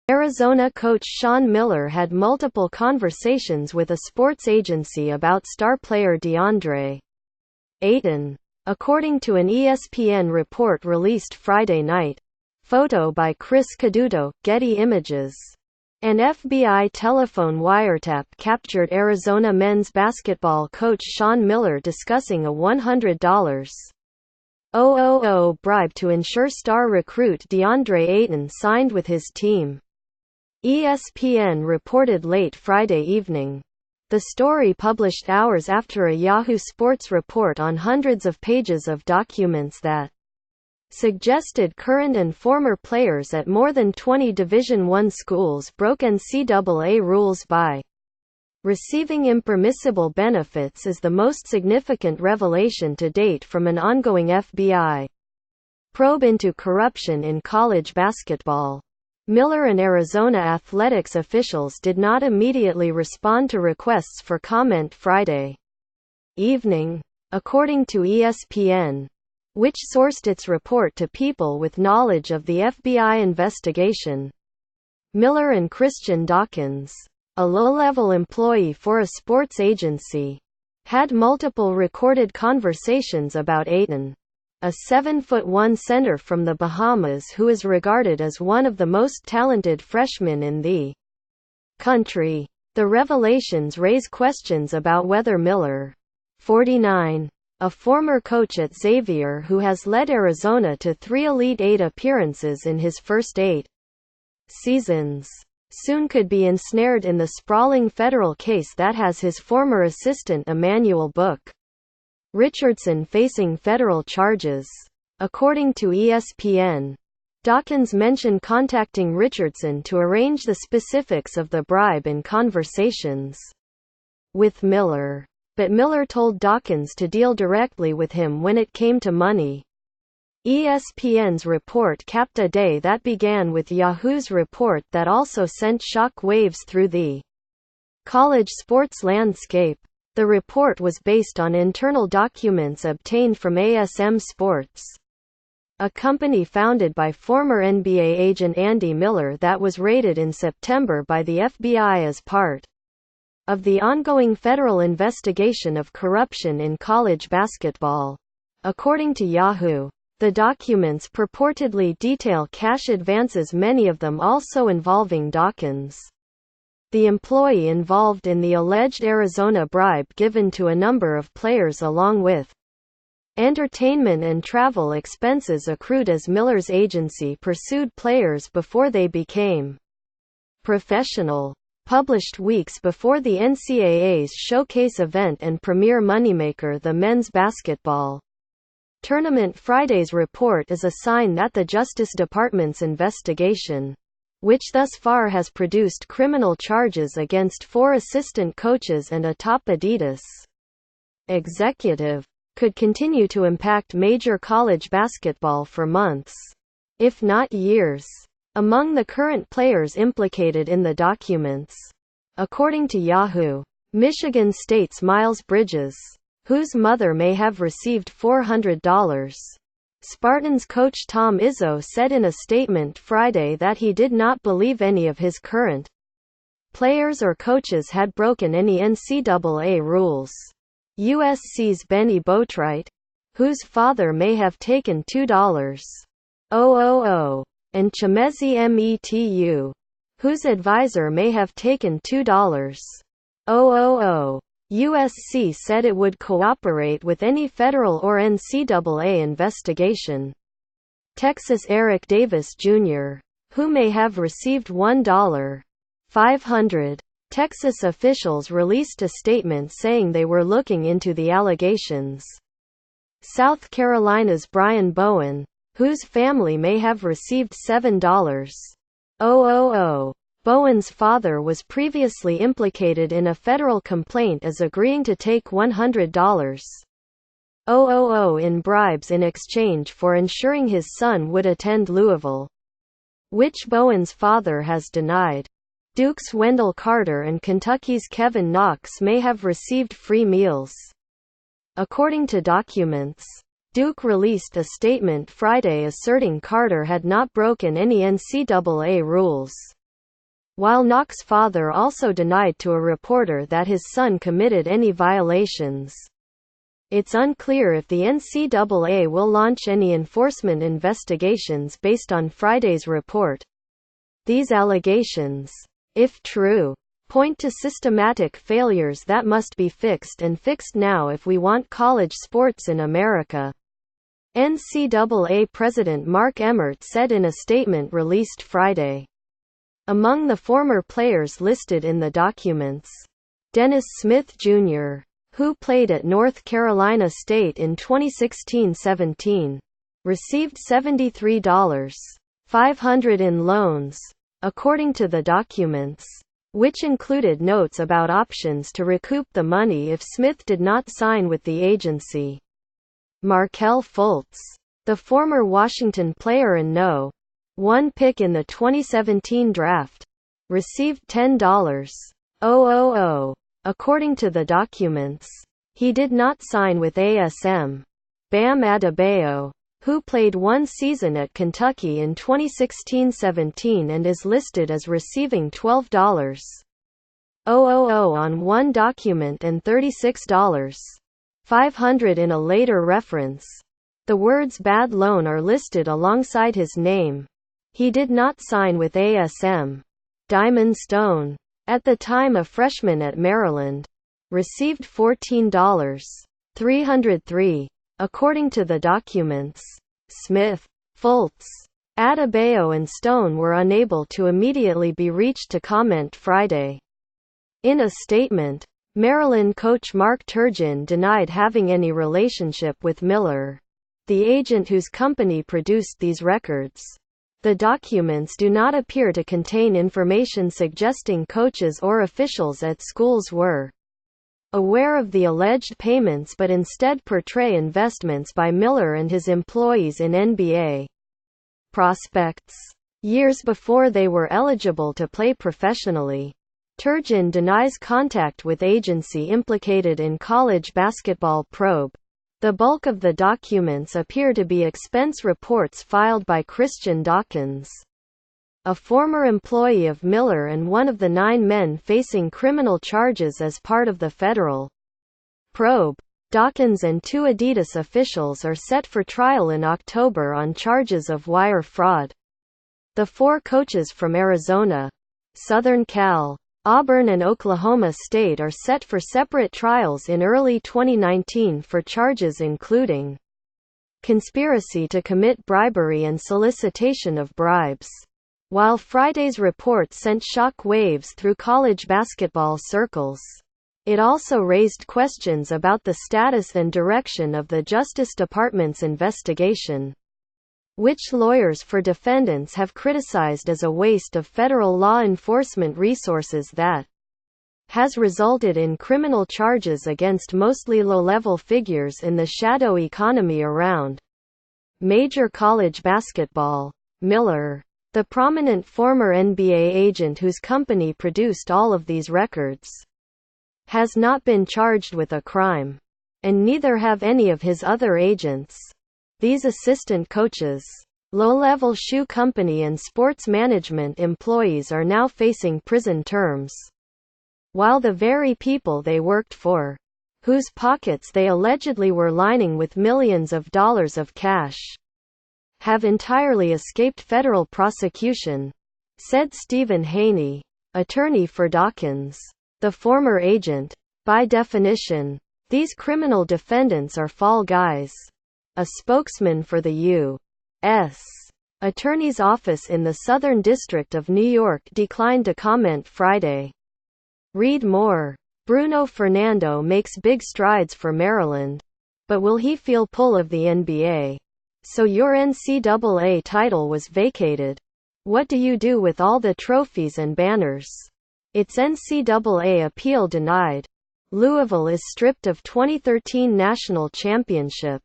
Arizona coach Sean Miller had multiple conversations with a sports agency about star player DeAndre Ayton, according to an ESPN report released Friday night. Photo by Chris Caduto, Getty Images. An FBI telephone wiretap captured Arizona men's basketball coach Sean Miller discussing a $100,000 bribe to ensure star recruit DeAndre Ayton signed with his team. ESPN reported late Friday evening. The story published hours after a Yahoo Sports report on hundreds of pages of documents that suggested current and former players at more than 20 Division I schools broke NCAA rules by receiving impermissible benefits is the most significant revelation to date from an ongoing FBI probe into corruption in college basketball. Miller and Arizona athletics officials did not immediately respond to requests for comment Friday evening, according to ESPN, which sourced its report to people with knowledge of the FBI investigation. Miller and Christian Dawkins, a low-level employee for a sports agency, had multiple recorded conversations about Ayton, a 7'1" center from the Bahamas who is regarded as one of the most talented freshmen in the country. The revelations raise questions about whether Miller, 49, a former coach at Xavier who has led Arizona to 3 Elite Eight appearances in his first 8 seasons, soon could be ensnared in the sprawling federal case that has his former assistant Emmanuel Book Richardson facing federal charges. According to ESPN, Dawkins mentioned contacting Richardson to arrange the specifics of the bribe in conversations with Miller. But Miller told Dawkins to deal directly with him when it came to money. ESPN's report capped a day that began with Yahoo's report that also sent shock waves through the college sports landscape. The report was based on internal documents obtained from ASM Sports, a company founded by former NBA agent Andy Miller that was raided in September by the FBI as part of the ongoing federal investigation of corruption in college basketball. According to Yahoo, the documents purportedly detail cash advances, many of them also involving Dawkins, the employee involved in the alleged Arizona bribe given to a number of players, along with entertainment and travel expenses accrued as Miller's agency pursued players before they became professional. Published weeks before the NCAA's showcase event and premier moneymaker, the men's basketball tournament. Friday's report is a sign that the Justice Department's investigation, which thus far has produced criminal charges against 4 assistant coaches and a top Adidas executive, could continue to impact major college basketball for months, if not years. Among the current players implicated in the documents, according to Yahoo, Michigan State's Miles Bridges, whose mother may have received $400. Spartans coach Tom Izzo said in a statement Friday that he did not believe any of his current players or coaches had broken any NCAA rules. USC's Benny Boatwright, whose father may have taken $2,000, and Chemezi Metu, whose advisor may have taken $2,000. USC said it would cooperate with any federal or NCAA investigation. Texas Eric Davis Jr., who may have received $1,500. Texas officials released a statement saying they were looking into the allegations. South Carolina's Brian Bowen, whose family may have received $7,000. Bowen's father was previously implicated in a federal complaint as agreeing to take $100 in bribes in exchange for ensuring his son would attend Louisville, which Bowen's father has denied. Duke's Wendell Carter and Kentucky's Kevin Knox may have received free meals. According to documents, Duke released a statement Friday asserting Carter had not broken any NCAA rules, while Knox's father also denied to a reporter that his son committed any violations. It's unclear if the NCAA will launch any enforcement investigations based on Friday's report. These allegations, if true, point to systematic failures that must be fixed, and fixed now if we want college sports in America. NCAA President Mark Emmert said in a statement released Friday. Among the former players listed in the documents, Dennis Smith Jr., who played at North Carolina State in 2016-17, received $73,500 in loans, according to the documents, which included notes about options to recoup the money if Smith did not sign with the agency. Markelle Fultz, the former Washington player and No. 1 pick in the 2017 draft, received $10,000. According to the documents, he did not sign with ASM. Bam Adebayo, who played one season at Kentucky in 2016-17 and is listed as receiving $12,000 on one document and $36,500 in a later reference. The words "bad loan" are listed alongside his name. He did not sign with ASM. Diamond Stone, at the time a freshman at Maryland, received $14,303. According to the documents, Smith, Fultz, Adebayo and Stone were unable to immediately be reached to comment Friday. In a statement, Maryland coach Mark Turgeon denied having any relationship with Miller, the agent whose company produced these records. The documents do not appear to contain information suggesting coaches or officials at schools were aware of the alleged payments, but instead portray investments by Miller and his employees in NBA prospects years before they were eligible to play professionally. Turgeon denies contact with agency implicated in college basketball probe. The bulk of the documents appear to be expense reports filed by Christian Dawkins, a former employee of Miller and one of the 9 men facing criminal charges as part of the federal probe. Dawkins and 2 Adidas officials are set for trial in October on charges of wire fraud. The 4 coaches from Arizona, Southern Cal, Auburn and Oklahoma State are set for separate trials in early 2019 for charges including conspiracy to commit bribery and solicitation of bribes. While Friday's report sent shock waves through college basketball circles, it also raised questions about the status and direction of the Justice Department's investigation, which lawyers for defendants have criticized as a waste of federal law enforcement resources that has resulted in criminal charges against mostly low-level figures in the shadow economy around major college basketball. Miller, the prominent former NBA agent whose company produced all of these records, has not been charged with a crime, and neither have any of his other agents. These assistant coaches, low-level shoe company and sports management employees are now facing prison terms, while the very people they worked for, whose pockets they allegedly were lining with millions of dollars of cash, have entirely escaped federal prosecution, said Stephen Haney, attorney for Dawkins, the former agent. By definition, these criminal defendants are fall guys. A spokesman for the U.S. Attorney's Office in the Southern District of New York declined to comment Friday. Read more. Bruno Fernando makes big strides for Maryland. But will he feel pull of the NBA? So your NCAA title was vacated. What do you do with all the trophies and banners? Its NCAA appeal denied. Louisville is stripped of 2013 national championship.